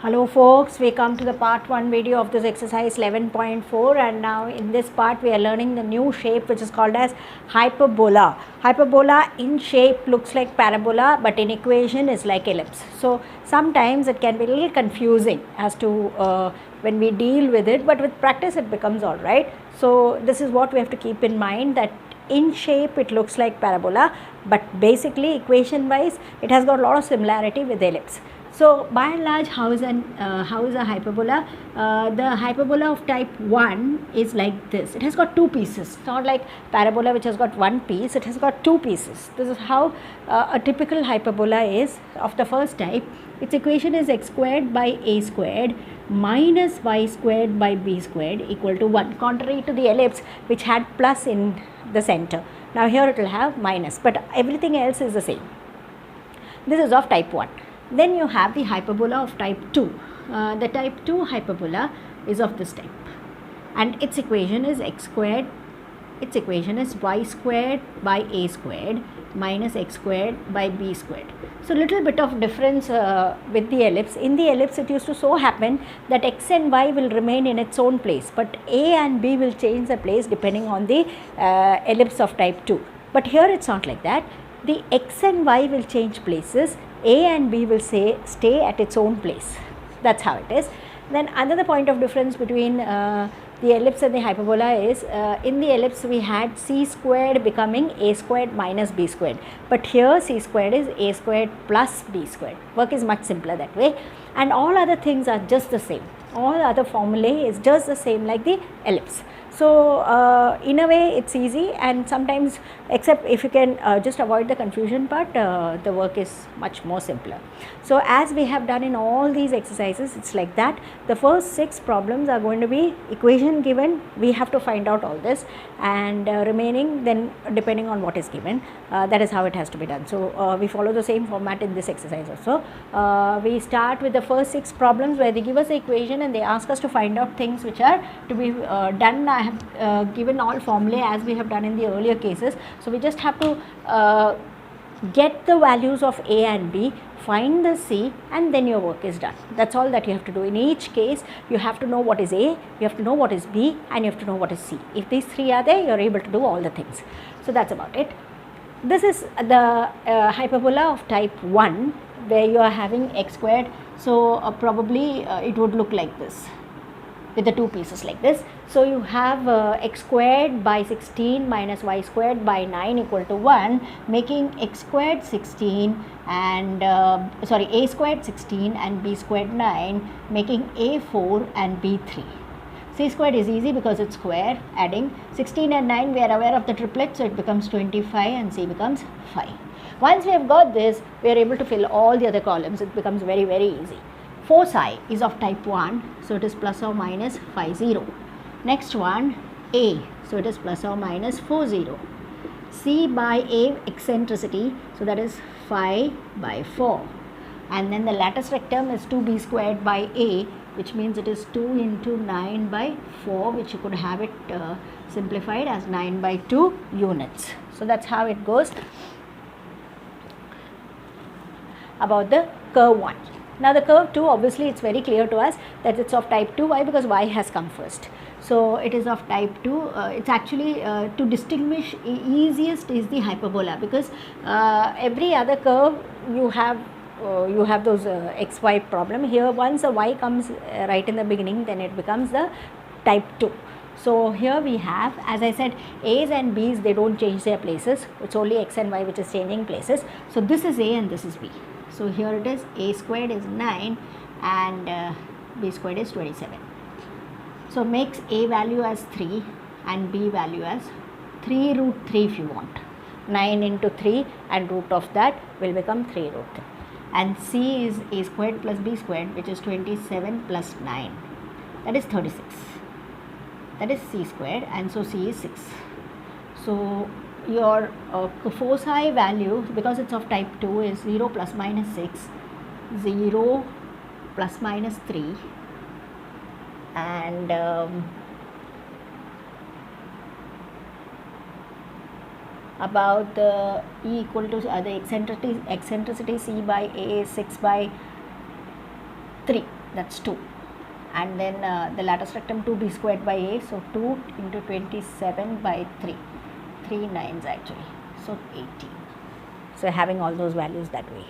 Hello folks, we come to the part 1 video of this exercise 11.4, and now in this part we are learning the new shape which is called as hyperbola. Hyperbola in shape looks like parabola, but in equation is like ellipse. So sometimes it can be a little confusing as to when we deal with it, but with practice it becomes alright. So this is what we have to keep in mind, that in shape it looks like parabola, but basically equation wise it has got a lot of similarity with ellipse. So by and large, how is a hyperbola? The hyperbola of type 1 is like this. It has got two pieces. It's not like parabola which has got one piece. It has got two pieces. This is how a typical hyperbola is of the first type. Its equation is x squared by a squared minus y squared by b squared equal to 1, contrary to the ellipse which had plus in the center. Now here it will have minus, but everything else is the same. This is of type 1. Then you have the hyperbola of type 2. The type 2 hyperbola is of this type, and its equation is x squared, its equation is y squared by a squared minus x squared by b squared. So little bit of difference with the ellipse. In the ellipse it used to so happen that x and y will remain in its own place, but a and b will change the place depending on the ellipse of type 2. But here it's not like that. The x and y will change places, a and b will stay at its own place. That's how it is. Then another point of difference between the ellipse and the hyperbola is, in the ellipse we had c squared becoming a squared minus b squared, but here c squared is a squared plus b squared. Work is much simpler that way, and all other things are just the same. All other formulae is just the same like the ellipse. So in a way it's easy, and sometimes, except if you can just avoid the confusion part, the work is much more simpler. So as we have done in all these exercises, it's like that. The first 6 problems are going to be equation given, we have to find out all this, and remaining then depending on what is given, that is how it has to be done. So we follow the same format in this exercise also. We start with the first 6 problems where they give us the equation and they ask us to find out things which are to be done. I have given all formulae as we have done in the earlier cases. So we just have to get the values of a and b, find the c, and then your work is done. That's all that you have to do. In each case you have to know what is a, you have to know what is b, and you have to know what is c. If these 3 are there, you are able to do all the things. So that's about it. This is the hyperbola of type 1 where you are having x squared. So probably it would look like this, with the two pieces like this. So you have x squared by 16 minus y squared by 9 equal to 1, making x squared 16 and a squared 16 and b squared 9, making a 4 and b 3. C squared is easy because it's square. Adding 16 and 9, we are aware of the triplet, so it becomes 25 and c becomes 5. Once we have got this, we are able to fill all the other columns. It becomes very, very easy. Foci is of type 1, so it is plus or minus 5 0. Next one, a, so it is plus or minus 4 0. C by a eccentricity, so that is 5 by 4. And then the lattice rectum is 2b squared by a, which means it is 2 into 9 by 4, which you could have it simplified as 9 by 2 units. So that's how it goes about the curve 1. Now the curve 2, obviously it's very clear to us that it's of type 2. Why? Because y has come first. So it is of type 2. It's actually to distinguish easiest is the hyperbola, because every other curve you have those xy problem. Here once a y comes right in the beginning, then it becomes the type 2. So here we have, as I said, a's and b's, they don't change their places. It's only x and y which is changing places. So this is a and this is b. So here it is, a squared is 9 and b squared is 27. So makes a value as 3 and b value as 3 root 3 if you want. 9 into 3 and root of that will become 3 root 3. And c is a squared plus b squared, which is 27 plus 9. That is 36. That is c squared, and so c is 6. So your foci value, because it's of type 2, is 0 plus minus 6, 0 plus minus 3, and about the E equal to the eccentricity C by A is 6 by 3. that's 2. And then the lattice rectum 2b squared by a, so 2 into 27 by 3, 3 9s actually, so 18. So having all those values that way.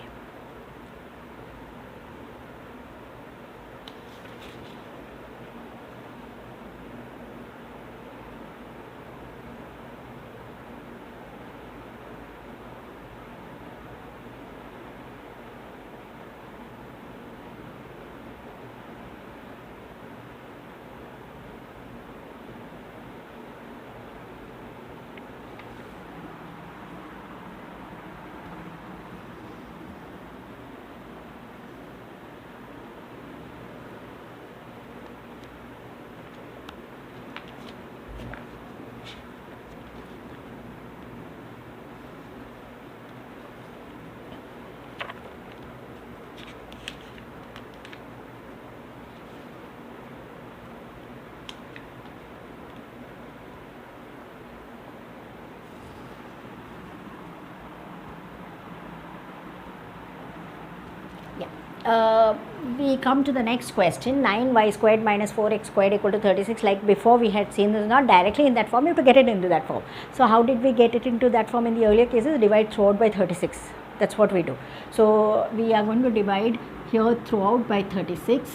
We come to the next question. 9y squared minus 4x squared equal to 36. Like before we had seen, this is not directly in that form, you have to get it into that form. So how did we get it into that form in the earlier cases? Divide throughout by 36. That's what we do. So we are going to divide here throughout by 36,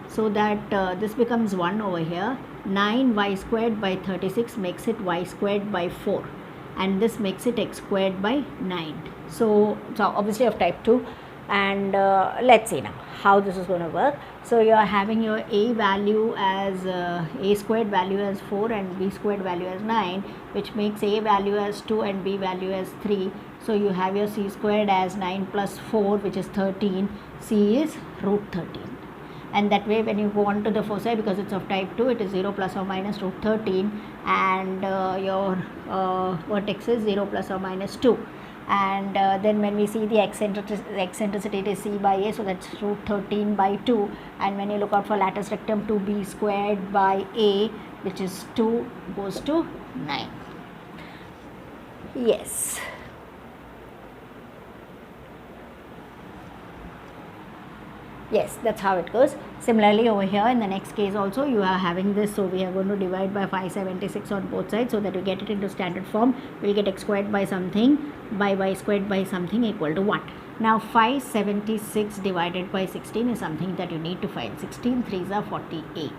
so that this becomes 1 over here. 9y squared by 36 makes it y squared by 4, and this makes it x squared by 9. So obviously of type 2. And let's see now how this is going to work. So you are having your a value as a squared value as 4 and b squared value as 9, which makes a value as 2 and b value as 3. So you have your c squared as 9 plus 4, which is 13. C is root 13. And that way when you go on to the foci, because it's of type 2, it is 0 plus or minus root 13, and your vertex is 0 plus or minus 2. And then when we see the eccentricity, it is c by a, so that's root 13 by 2. And when you look out for lattice rectum, 2b squared by a, which is 2, goes to 9. Yes. Yes, that's how it goes. Similarly over here in the next case also you are having this, so we are going to divide by 576 on both sides, so that you get it into standard form. We will get x squared by something by y squared by something equal to 1. Now 576 divided by 16 is something that you need to find. 16 3s are 48,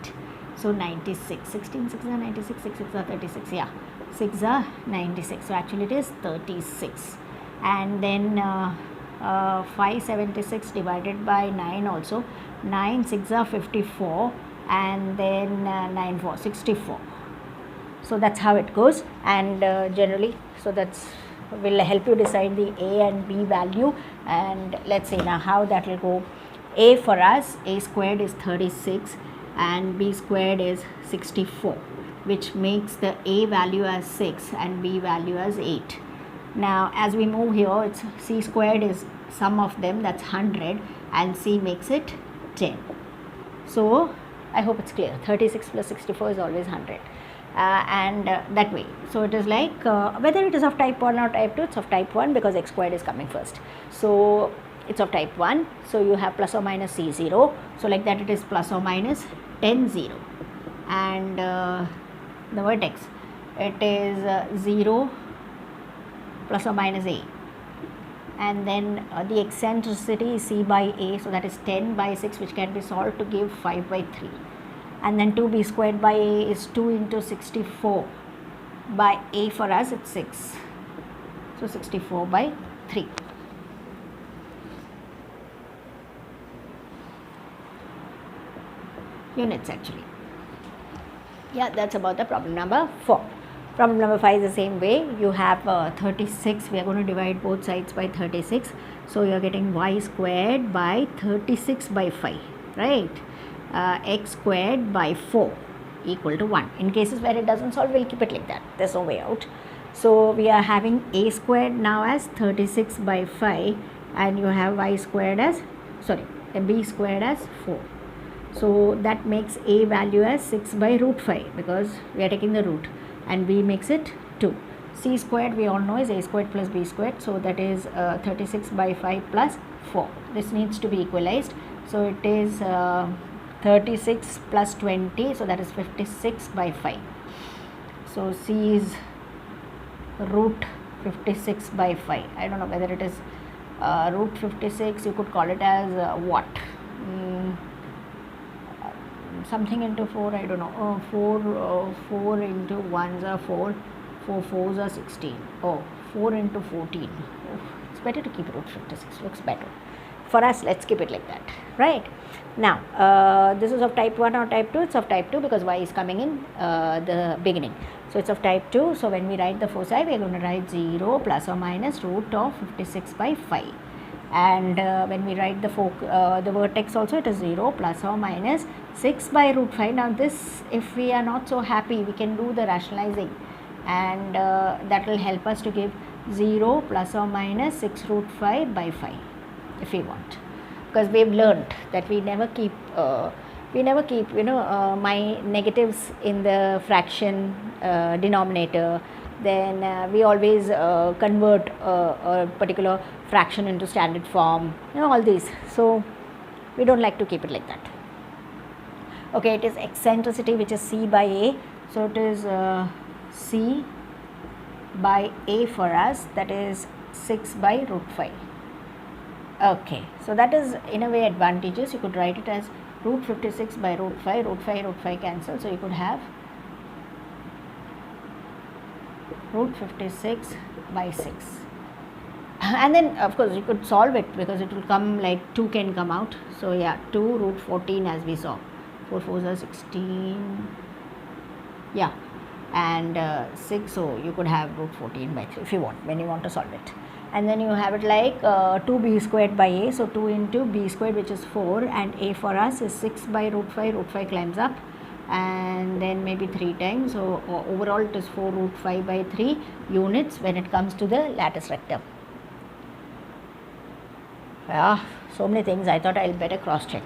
so 96. 16 6s are 96, 6 6s are 36, yeah, 6 are 96, so actually it is 36. And then 576 divided by 9 also, 9 6 are 54, and then 9 4 64. So that's how it goes. And generally, so that's will help you decide the a and b value. And let's see now how that will go. A for us, a squared is 36 and b squared is 64, which makes the a value as 6 and b value as 8. Now as we move here, it's c squared is sum of them, that's 100, and c makes it 10. So I hope it's clear. 36 plus 64 is always 100. And that way, so it is like whether it is of type 1 or type 2, it's of type 1 because x squared is coming first. So it's of type 1, so you have plus or minus c0, so like that it is plus or minus 10 0. And the vertex, it is 0 plus or minus a, and then the eccentricity is c by a, so that is 10 by 6, which can be solved to give 5 by 3. And then 2b squared by a is 2 into 64 by a, for us it's 6, so 64 by 3. Units actually. Yeah, that's about the problem number 4. Problem number 5 is the same way. You have 36, we are going to divide both sides by 36. So you are getting y squared by 36 by 5, right? X squared by 4 equal to 1. In cases where it doesn't solve, we'll keep it like that. There's no way out. So we are having a squared now as 36 by 5, and you have y squared as, b squared as 4. So that makes a value as 6 by root 5 because we are taking the root, and b makes it 2. C squared we all know is a squared plus b squared, so that is 36 by 5 plus 4. This needs to be equalized. So it is 36 plus 20, so that is 56 by 5. So C is root 56 by 5. I don't know whether it is root 56, you could call it as what? Something into 4, I don't know. 4 into 1s are 4, 4 4s are 16. Oh, 4 into 14. Oh, it's better to keep root 56, looks better. For us, let's keep it like that, right? Now, this is of type 1 or type 2? It's of type 2 because y is coming in the beginning. So, it's of type 2. So, when we write the foci, we are going to write 0 plus or minus root of 56 by 5. And when we write the vertex also, it is 0 plus or minus 6 by root 5. Now, this, if we are not so happy, we can do the rationalizing, and that will help us to give 0 plus or minus 6 root 5 by 5 if we want, because we have learnt that we never keep my negatives in the fraction denominator. Then we always convert a particular fraction into standard form, all these. So we don't like to keep it like that. Okay, it is eccentricity, which is C by A. So it is C by A for us, that is 6 by root 5. Okay, so that is in a way advantageous. You could write it as root 56 by root 5, root 5 cancel. So you could have root 56 by 6. And then of course you could solve it, because it will come like 2 can come out. So yeah, 2 root 14 as we saw. 4 4s are 16. Yeah, and 6, so you could have root 14 by 3 if you want, when you want to solve it. And then you have it like 2b squared by a, so 2 into b squared, which is 4, and a for us is 6 by root 5, root 5 climbs up, and then maybe 3 times, so overall it is 4 root 5 by 3 units when it comes to the lattice rectum. Yeah, so many things, I thought I'll better cross check.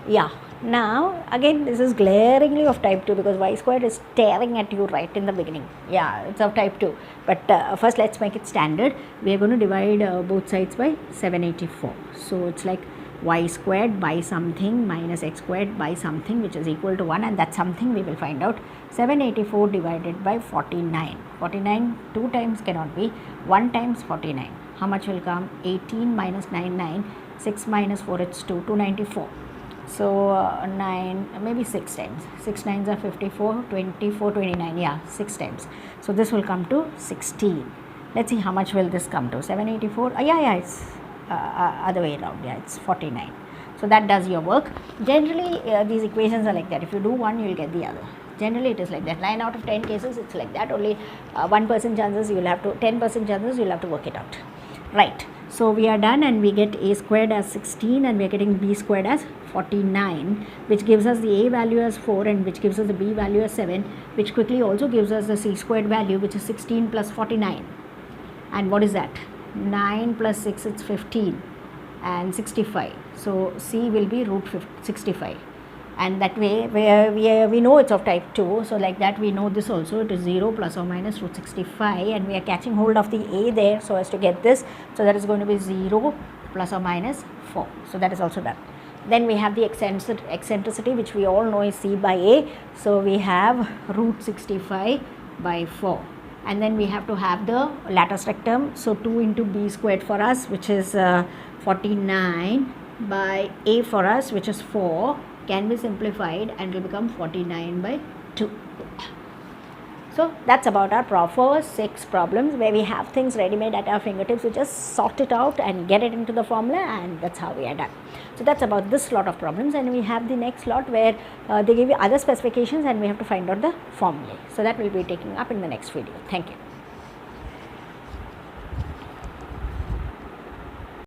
Yeah, now again this is glaringly of type 2, because y squared is staring at you right in the beginning. Yeah, it's of type 2, but first let's make it standard. We are going to divide both sides by 784. So it's like y squared by something minus x squared by something, which is equal to 1, and that something we will find out. 784 divided by 49. 49 2 times cannot be, 1 times 49. How much will come? 18 minus 9, 6 minus 4, it's 2, 294. So 9, maybe 6 times. 6 9s are 54, 24, 29. Yeah, 6 times. So this will come to 16. Let's see how much will this come to. 784. Yeah, it's other way around. Yeah, it's 49. So that does your work. Generally, these equations are like that. If you do one, you will get the other. Generally, it is like that. 9 out of 10 cases, it's like that. Only 1% chances you will have to, 10% chances you will have to work it out. Right. So we are done, and we get a squared as 16, and we are getting b squared as 49, which gives us the a value as 4, and which gives us the b value as 7, which quickly also gives us the c squared value, which is 16 plus 49. And what is that? 9 plus 6, it's 15, and 65. So c will be root 65. And that way we know it's of type 2, so like that we know this also, it is 0 plus or minus root 65, and we are catching hold of the a there so as to get this. So that is going to be 0 plus or minus 4. So that is also done. Then we have the eccentricity, which we all know is c by a. So we have root 65 by 4, and then we have to have the lattice rectum. So 2 into b squared for us, which is 49, by a for us, which is 4, can be simplified, and will become 49 by 2. So that's about our first 6 problems, where we have things ready made at our fingertips. We just sort it out and get it into the formula, and that's how we are done. So that's about this lot of problems, and we have the next lot where they give you other specifications and we have to find out the formulae. So that will be taken up in the next video. Thank you.